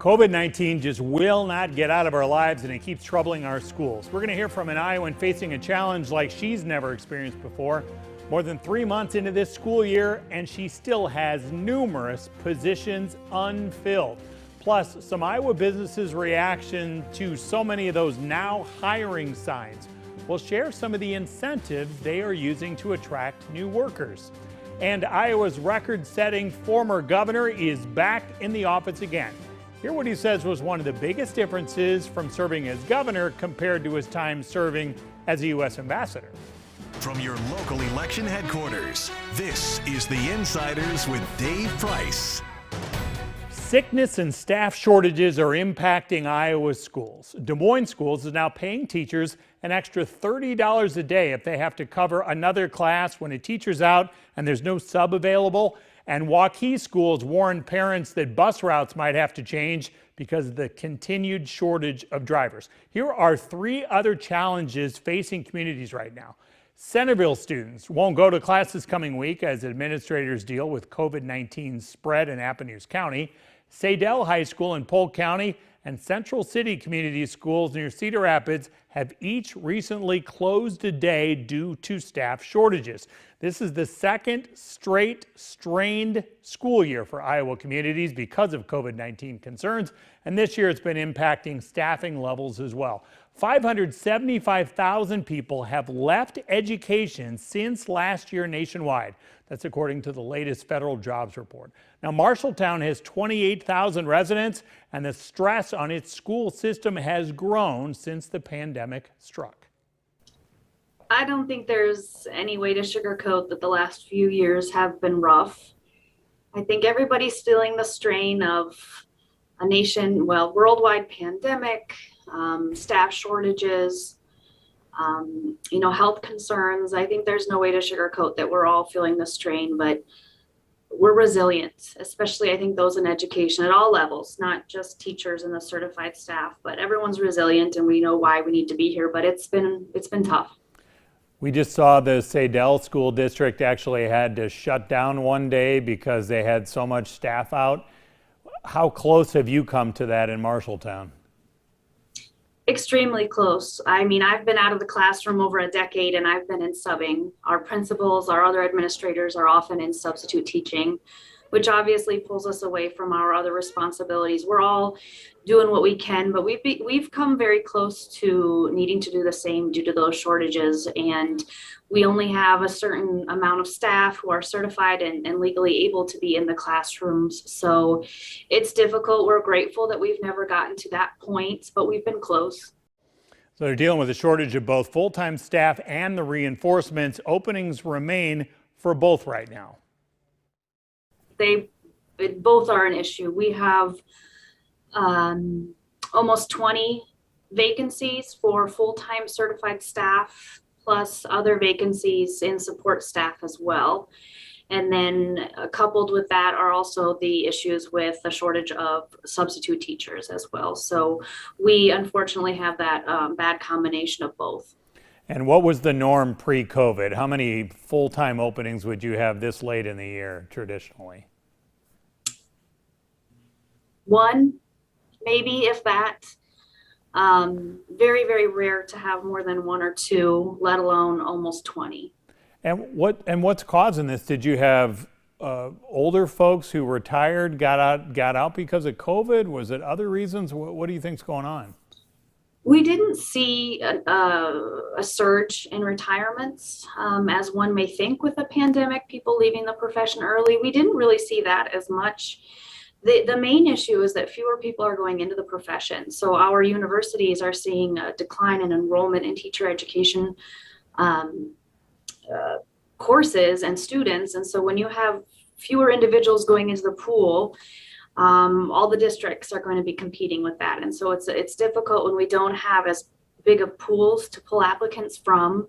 COVID-19 just will not get out of our lives, and it keeps troubling our schools. We're going to hear from an Iowan facing a challenge like she's never experienced before. More than 3 months into this school year, and she still has numerous positions unfilled. Plus, some Iowa businesses' reaction to so many of those now hiring signs. We'll share some of the incentives they are using to attract new workers. And Iowa's record-setting former governor is back in the office again. Hear what he says was one of the biggest differences from serving as governor compared to his time serving as a U.S. ambassador. From your local election headquarters, this is The Insiders with Dave Price. Sickness and staff shortages are impacting Iowa's schools. Des Moines Schools is now paying teachers an extra $30 a day if they have to cover another class when a teacher's out and there's no sub available. And Waukee Schools warned parents that bus routes might have to change because of the continued shortage of drivers. Here are 3 other challenges facing communities right now. Centerville students won't go to class this coming week as administrators deal with COVID-19 spread in Appanoose County. Sadell High School in Polk County and Central City Community Schools near Cedar Rapids have each recently closed a day due to staff shortages. This is the second straight strained school year for Iowa communities because of COVID-19 concerns, and this year it's been impacting staffing levels as well. 575,000 people have left education since last year nationwide. That's according to the latest federal jobs report. Now, Marshalltown has 28,000 residents, and the stress on its school system has grown since the pandemic struck. I don't think there's any way to sugarcoat that the last few years have been rough. I think everybody's feeling the strain of a worldwide pandemic, staff shortages, health concerns. I think there's no way to sugarcoat that we're all feeling the strain, but we're resilient, especially I think those in education at all levels, not just teachers and the certified staff, but everyone's resilient and we know why we need to be here, but it's been tough. We just saw the Sadell School District actually had to shut down one day because they had so much staff out. How close have you come to that in Marshalltown? Extremely close. I mean, I've been out of the classroom over a decade and I've been in subbing. Our principals, our other administrators are often in substitute teaching, which obviously pulls us away from our other responsibilities. We're all doing what we can, but we've come very close to needing to do the same due to those shortages. And we only have a certain amount of staff who are certified and legally able to be in the classrooms. So it's difficult. We're grateful that we've never gotten to that point, but we've been close. So they're dealing with a shortage of both full-time staff and the reinforcements. Openings remain for both right now. Both are an issue. We have almost 20 vacancies for full-time certified staff, plus other vacancies in support staff as well. And then coupled with that are also the issues with the shortage of substitute teachers as well. So we unfortunately have that bad combination of both. And what was the norm pre-COVID? How many full-time openings would you have this late in the year traditionally? 1, maybe if that. Very, very rare to have more than 1 or 2, let alone almost 20. And what's causing this? Did you have older folks who retired, got out because of COVID? Was it other reasons? What do you think's going on? We didn't see a surge in retirements as one may think with the pandemic, people leaving the profession early. We didn't really see that as much. The main issue is that fewer people are going into the profession. So our universities are seeing a decline in enrollment in teacher education courses and students. And so when you have fewer individuals going into the pool, all the districts are going to be competing with that. And so it's difficult when we don't have as big of pools to pull applicants from.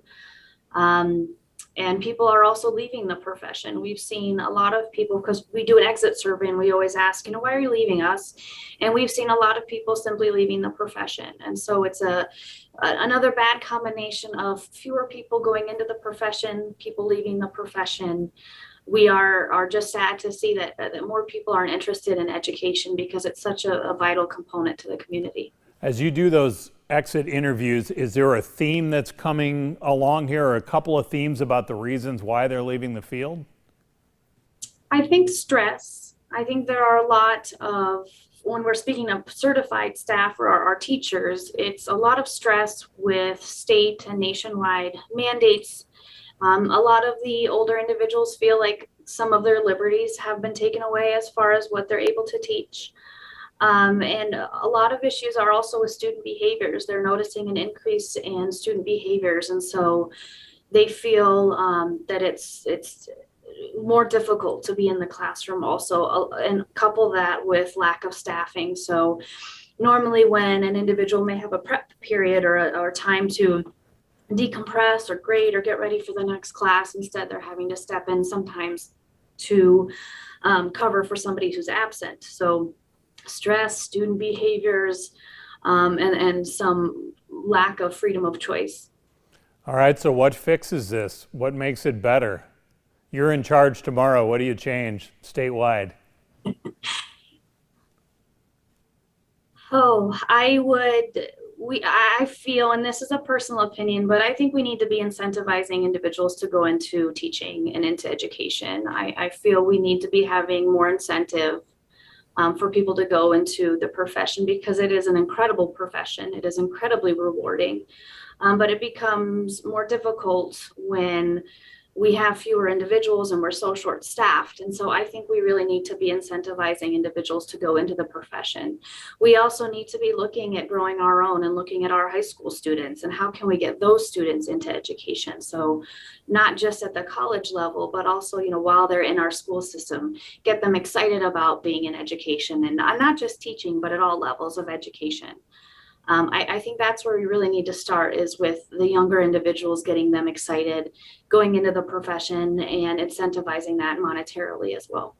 And people are also leaving the profession. We've seen a lot of people, because we do an exit survey and we always ask, why are you leaving us? And we've seen a lot of people simply leaving the profession. And so it's another bad combination of fewer people going into the profession, people leaving the profession, we are just sad to see that more people aren't interested in education because it's such a vital component to the community. As you do those exit interviews, is there a theme that's coming along here, or a couple of themes about the reasons why they're leaving the field? I think stress. I think there are a lot of, when we're speaking of certified staff or our teachers, it's a lot of stress with state and nationwide mandates. A lot of the older individuals feel like some of their liberties have been taken away as far as what they're able to teach. And a lot of issues are also with student behaviors. They're noticing an increase in student behaviors, and so they feel that it's more difficult to be in the classroom also, and couple that with lack of staffing. So normally when an individual may have a prep period or time to decompress or grade or get ready for the next class, instead they're having to step in sometimes to cover for somebody who's absent. So stress, student behaviors, and some lack of freedom of choice. All right, so what fixes this? What makes it better? You're in charge tomorrow. What do you change statewide? Oh, I feel, and this is a personal opinion, but I think we need to be incentivizing individuals to go into teaching and into education. I feel we need to be having more incentive for people to go into the profession, because it is an incredible profession. It is incredibly rewarding, but it becomes more difficult when we have fewer individuals and we're so short staffed. And so I think we really need to be incentivizing individuals to go into the profession. We also need to be looking at growing our own and looking at our high school students and how can we get those students into education. So not just at the college level, but also, while they're in our school system, get them excited about being in education, and not just teaching, but at all levels of education. I think that's where we really need to start, is with the younger individuals, getting them excited, going into the profession, and incentivizing that monetarily as well.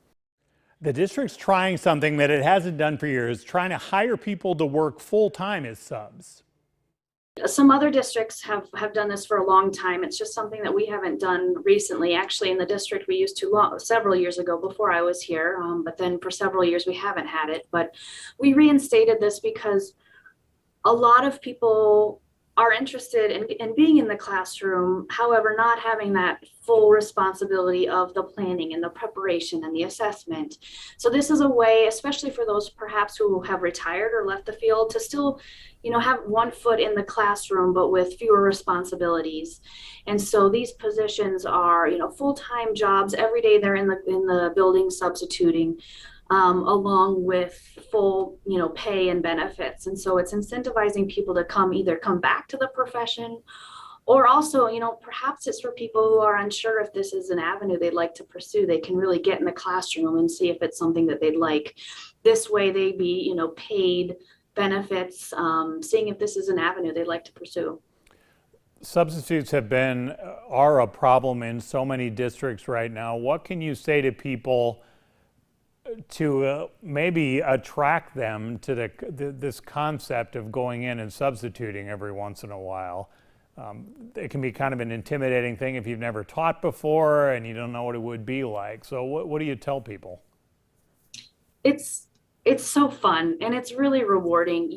The district's trying something that it hasn't done for years, trying to hire people to work full-time as subs. Some other districts have done this for a long time. It's just something that we haven't done recently. Actually, in the district we used to several years ago, before I was here, but then for several years we haven't had it. But we reinstated this because a lot of people are interested in being in the classroom, however, not having that full responsibility of the planning and the preparation and the assessment. So this is a way, especially for those perhaps who have retired or left the field, to still, have one foot in the classroom, but with fewer responsibilities. And so these positions are, full-time jobs. Every day they're in the building substituting, along with full, pay and benefits. And so it's incentivizing people to either come back to the profession, or also, perhaps it's for people who are unsure if this is an avenue they'd like to pursue. They can really get in the classroom and see if it's something that they'd like. This way they'd be, paid benefits, seeing if this is an avenue they'd like to pursue. Substitutes are a problem in so many districts right now. What can you say to people to maybe attract them to this concept of going in and substituting every once in a while? It can be kind of an intimidating thing if you've never taught before and you don't know what it would be like. So what do you tell people? It's so fun and it's really rewarding.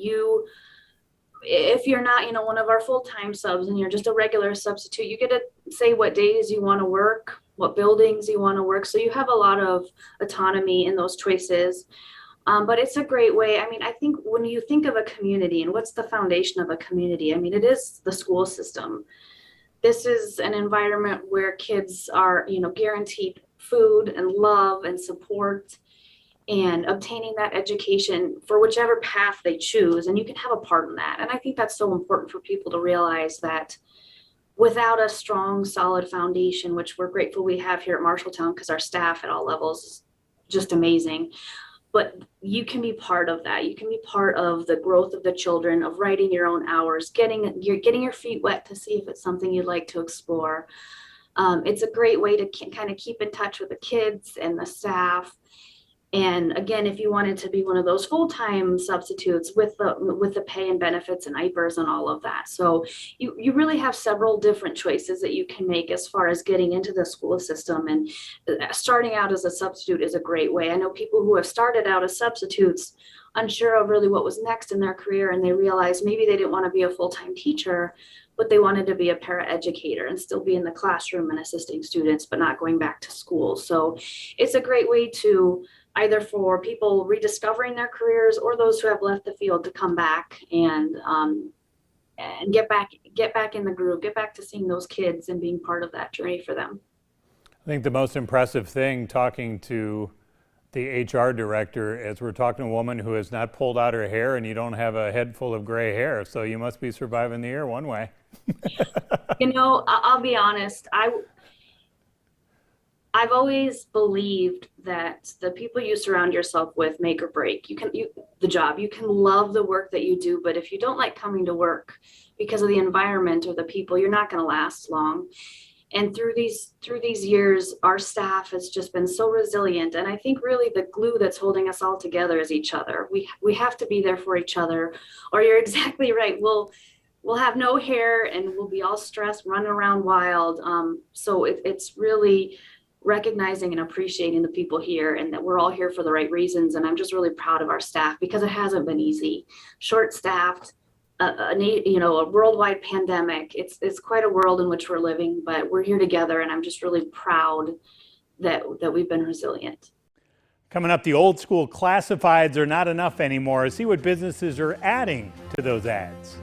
If you're not, one of our full-time subs and you're just a regular substitute, you get to say what days you want to work, what buildings you want to work. So you have a lot of autonomy in those choices. But it's a great way. I think when you think of a community and what's the foundation of a community, it is the school system. This is an environment where kids are, guaranteed food and love and support, and obtaining that education for whichever path they choose. And you can have a part in that. And I think that's so important for people to realize that without a strong, solid foundation, which we're grateful we have here at Marshalltown, because our staff at all levels is just amazing. But you can be part of that. You can be part of the growth of the children, of writing your own hours, getting your feet wet to see if it's something you'd like to explore. It's a great way to kind of keep in touch with the kids and the staff. And again, if you wanted to be one of those full-time substitutes with the pay and benefits and IPERS and all of that. So you really have several different choices that you can make as far as getting into the school system. And starting out as a substitute is a great way. I know people who have started out as substitutes unsure of really what was next in their career, and they realized maybe they didn't want to be a full-time teacher, but they wanted to be a paraeducator and still be in the classroom and assisting students, but not going back to school. So it's a great way to either for people rediscovering their careers or those who have left the field to come back and get back in the groove, get back to seeing those kids and being part of that journey for them. I think the most impressive thing talking to the HR director is we're talking to a woman who has not pulled out her hair, and you don't have a head full of gray hair, so you must be surviving the year one way. You know, I'll be honest. I've always believed that the people you surround yourself with make or break. The job. You can love the work that you do, but if you don't like coming to work because of the environment or the people, you're not going to last long. And through these years, our staff has just been so resilient. And I think really the glue that's holding us all together is each other. We have to be there for each other, or you're exactly right. We'll have no hair and we'll be all stressed, running around wild. So it's really recognizing and appreciating the people here, and that we're all here for the right reasons. And I'm just really proud of our staff because it hasn't been easy. Short-staffed, a worldwide pandemic. It's quite a world in which we're living, but we're here together, and I'm just really proud that we've been resilient. Coming up, the old school classifieds are not enough anymore. See what businesses are adding to those ads.